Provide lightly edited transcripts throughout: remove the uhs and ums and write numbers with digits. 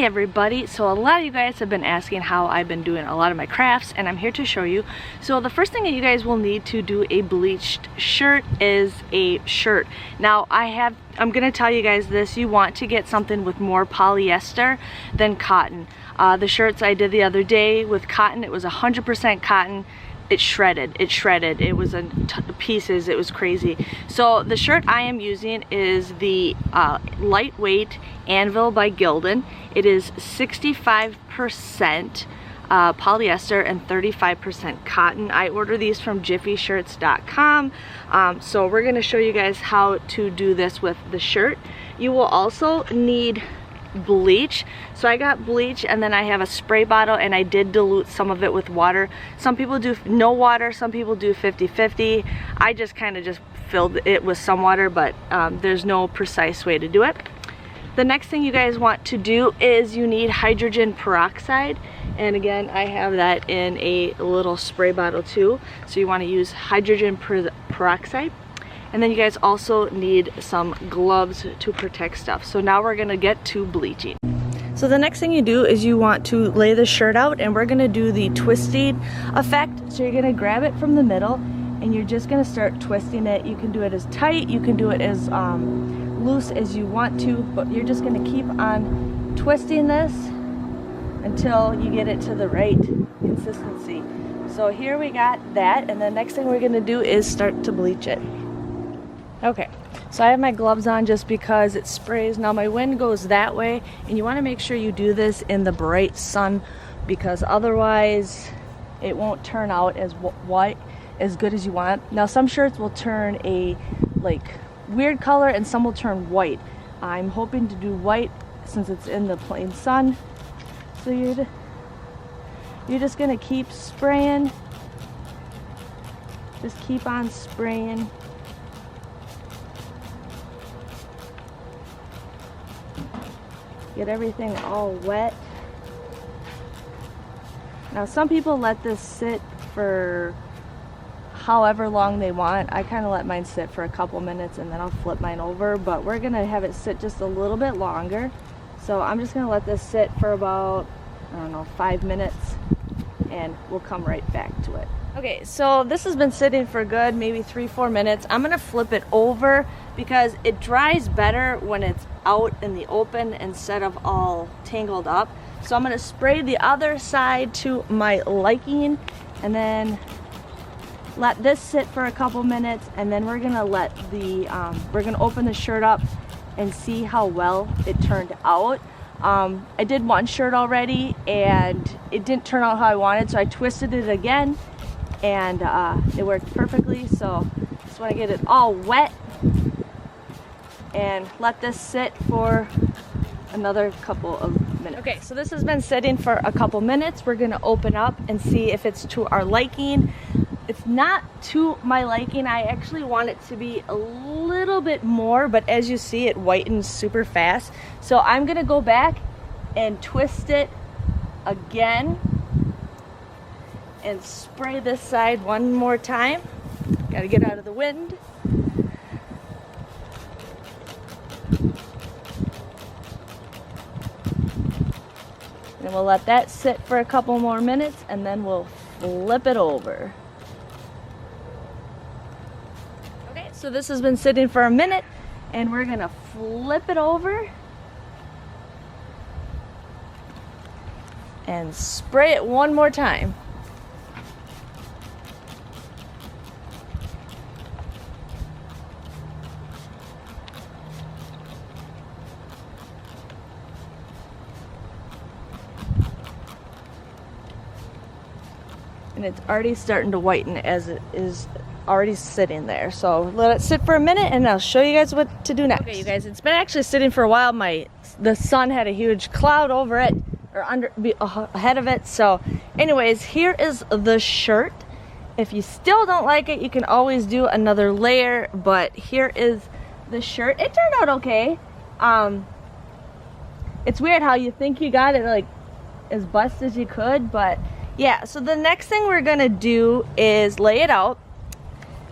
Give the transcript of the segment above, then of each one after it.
Hey everybody, so a lot of you guys have been asking how I've been doing a lot of my crafts, and I'm here to show you. So the first thing that you guys will need to do a bleached shirt is a shirt. Now I'm gonna tell you guys this, you want to get something with more polyester than cotton. The shirts I did the other day with cotton, it was 100% cotton. It shredded. It was in pieces. It was crazy. So the shirt I am using is the lightweight Anvil by Gildan. It is 65% polyester and 35% cotton. I order these from jiffyshirts.com. So we're going to show you guys how to do this with the shirt. You will also need bleach. So I got bleach, and then I have a spray bottle, and I did dilute some of it with water. Some people do no water, some people do 50-50. I just kind of just filled it with some water, but there's no precise way to do it. The next thing you guys want to do is you need hydrogen peroxide, and again I have that in a little spray bottle too. So you want to use hydrogen peroxide. And then you guys also need some gloves to protect stuff. So now we're gonna get to bleaching. So the next thing you do is you want to lay the shirt out, and we're gonna do the twisting effect. So you're gonna grab it from the middle, and you're just gonna start twisting it. You can do it as tight, you can do it as loose as you want to, but you're just gonna keep on twisting this until you get it to the right consistency. So here we got that, and the next thing we're gonna do is start to bleach it. Okay, so I have my gloves on just because it sprays. Now my wind goes that way, and you want to make sure you do this in the bright sun, because otherwise it won't turn out as white as good as you want. Now some shirts will turn a like weird color, and some will turn white. I'm hoping to do white since it's in the plain sun. So you're just gonna keep spraying. Just keep on spraying. Get everything all wet. Now some people let this sit for however long they want. I kind of let mine sit for a couple minutes, and then I'll flip mine over, but we're gonna have it sit just a little bit longer. So I'm just gonna let this sit for about, I don't know, 5 minutes, and we'll come right back to it. Okay, so this has been sitting for good, maybe 3-4 minutes. I'm gonna flip it over because it dries better when it's out in the open instead of all tangled up. So I'm gonna spray the other side to my liking, and then let this sit for a couple minutes, and then we're gonna let the we're gonna open the shirt up and see how well it turned out. I did one shirt already, and it didn't turn out how I wanted, so I twisted it again, and it worked perfectly. So just want to get it all wet and let this sit for another couple of minutes. Okay, so this has been sitting for a couple minutes. We're gonna open up and see if it's to our liking. It's not to my liking. I actually want it to be a little bit more, but as you see, it whitens super fast. So I'm gonna go back and twist it again and spray this side one more time. Gotta get out of the wind. And we'll let that sit for a couple more minutes, and then we'll flip it over. Okay, so this has been sitting for a minute, and we're gonna flip it over and spray it one more time. And it's already starting to whiten as it is already sitting there. So let it sit for a minute, and I'll show you guys what to do next. Okay, you guys, it's been actually sitting for a while. The sun had a huge cloud over it, or ahead of it. So anyways, here is the shirt. If you still don't like it, you can always do another layer, but here is the shirt. It turned out okay. It's weird how you think you got it like as bust as you could, but yeah. So the next thing we're gonna do is lay it out.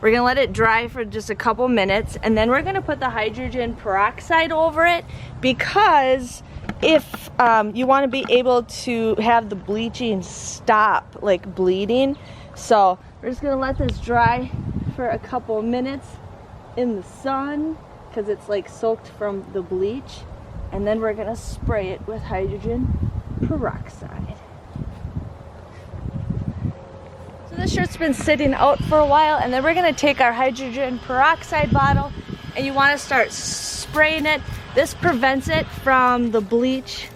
We're gonna let it dry for just a couple minutes, and then we're gonna put the hydrogen peroxide over it, because if you want to be able to have the bleaching stop, like bleeding. So we're just gonna let this dry for a couple minutes in the sun because it's like soaked from the bleach, and then we're gonna spray it with hydrogen peroxide. So this shirt's been sitting out for a while, and then we're gonna take our hydrogen peroxide bottle, and you want to start spraying it. This prevents it from the bleach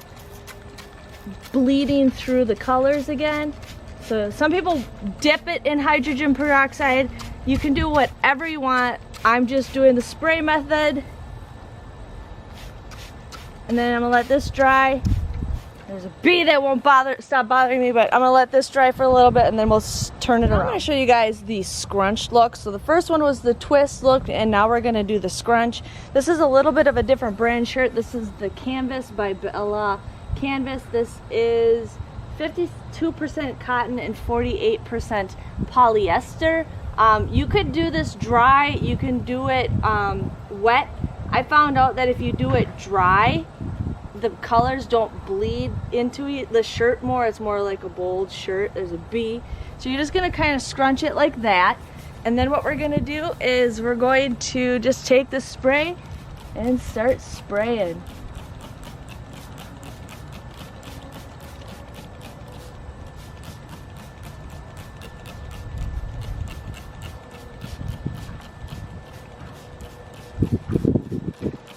bleeding through the colors again. So some people dip it in hydrogen peroxide. You can do whatever you want. I'm just doing the spray method. And then I'm gonna let this dry. There's a bee that won't stop bothering me, but I'm gonna let this dry for a little bit and then we'll turn it around. I'm gonna show you guys the scrunch look. So the first one was the twist look, and now we're gonna do the scrunch. This is a little bit of a different brand shirt. This is the Canvas by Bella Canvas. This is 52% cotton and 48% polyester. You could do this dry, you can do it wet. I found out that if you do it dry, the colors don't bleed into the shirt more. It's more like a bold shirt. There's a bee. So you're just gonna kind of scrunch it like that. And then what we're gonna do is we're going to just take the spray and start spraying.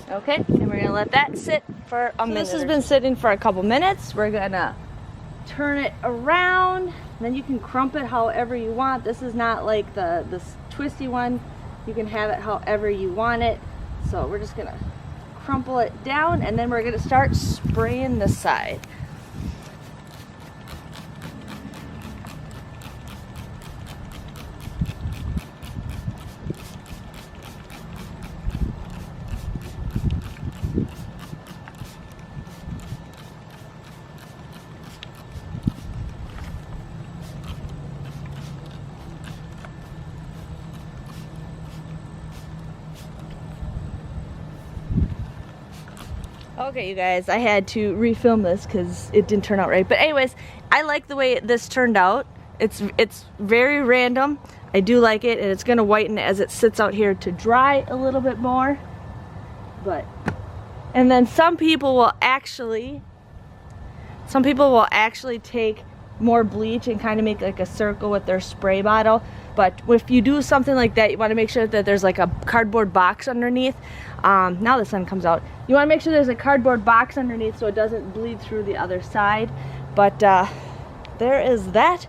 Okay, and we're gonna let that sit for a minute. This has been sitting for a couple minutes. We're gonna turn it around. Then you can crump it however you want. This is not like the twisty one. You can have it however you want it. So we're just gonna crumple it down, and then we're gonna start spraying the side. Okay, you guys, I had to refilm this because it didn't turn out right. But anyways, I like the way this turned out. It's very random. I do like it, and it's gonna whiten as it sits out here to dry a little bit more. And then some people will actually take more bleach and kind of make like a circle with their spray bottle. But if you do something like that, you want to make sure that there's like a cardboard box underneath. Now the sun comes out. You want to make sure there's a cardboard box underneath so it doesn't bleed through the other side. But there is that.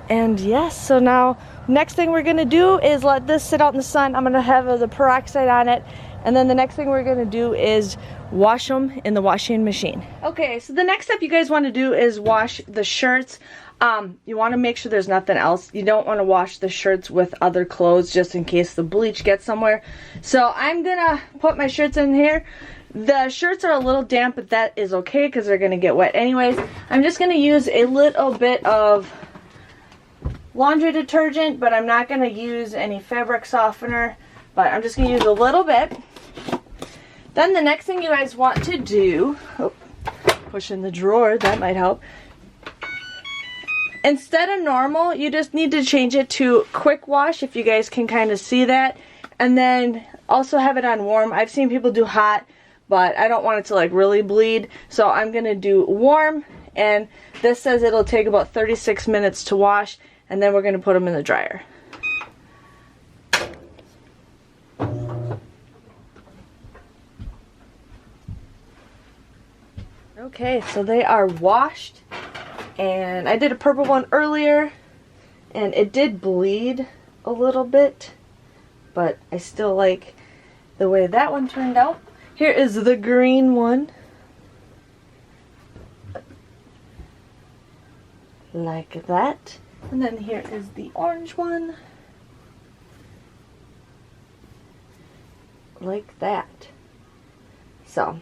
And yes, so now next thing we're gonna do is let this sit out in the sun. I'm gonna have the peroxide on it. And then the next thing we're gonna do is wash them in the washing machine. Okay, so the next step you guys want to do is wash the shirts. You want to make sure there's nothing else. You don't want to wash the shirts with other clothes just in case the bleach gets somewhere. So I'm gonna put my shirts in here. The shirts are a little damp, but that is okay because they're gonna get wet anyways. I'm just gonna use a little bit of laundry detergent, but I'm not gonna use any fabric softener, but I'm just gonna use a little bit. Then the next thing you guys want to do, push in the drawer, that might help. Instead of normal, you just need to change it to quick wash, if you guys can kind of see that. And then also have it on warm. I've seen people do hot, but I don't want it to like really bleed. So I'm gonna do warm, and this says it'll take about 36 minutes to wash, and then we're gonna put them in the dryer. Okay, so they are washed. And I did a purple one earlier, and it did bleed a little bit, but I still like the way that one turned out. Here is the green one. Like that. And then here is the orange one. Like that. So,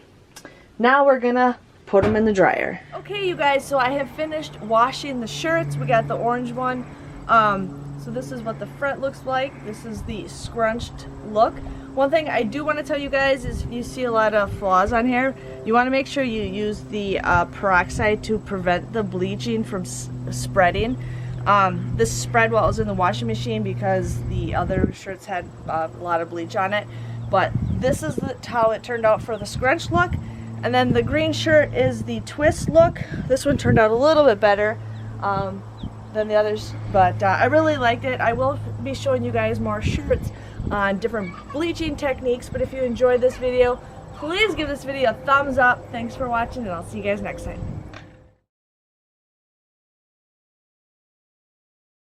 now we're gonna put them in the dryer. Okay, you guys, so I have finished washing the shirts. We got the orange one. So So this is what the front looks like. This is the scrunched look. One thing I do want to tell you guys is if you see a lot of flaws on here, you want to make sure you use the peroxide to prevent the bleaching from spreading. This spread while it was in the washing machine because the other shirts had a lot of bleach on it. But this is how it turned out for the scrunch look. And then the green shirt is the twist look. This one turned out a little bit better than the others, but I really liked it. I will be showing you guys more shirts on different bleaching techniques, but if you enjoyed this video, please give this video a thumbs up. Thanks for watching, and I'll see you guys next time.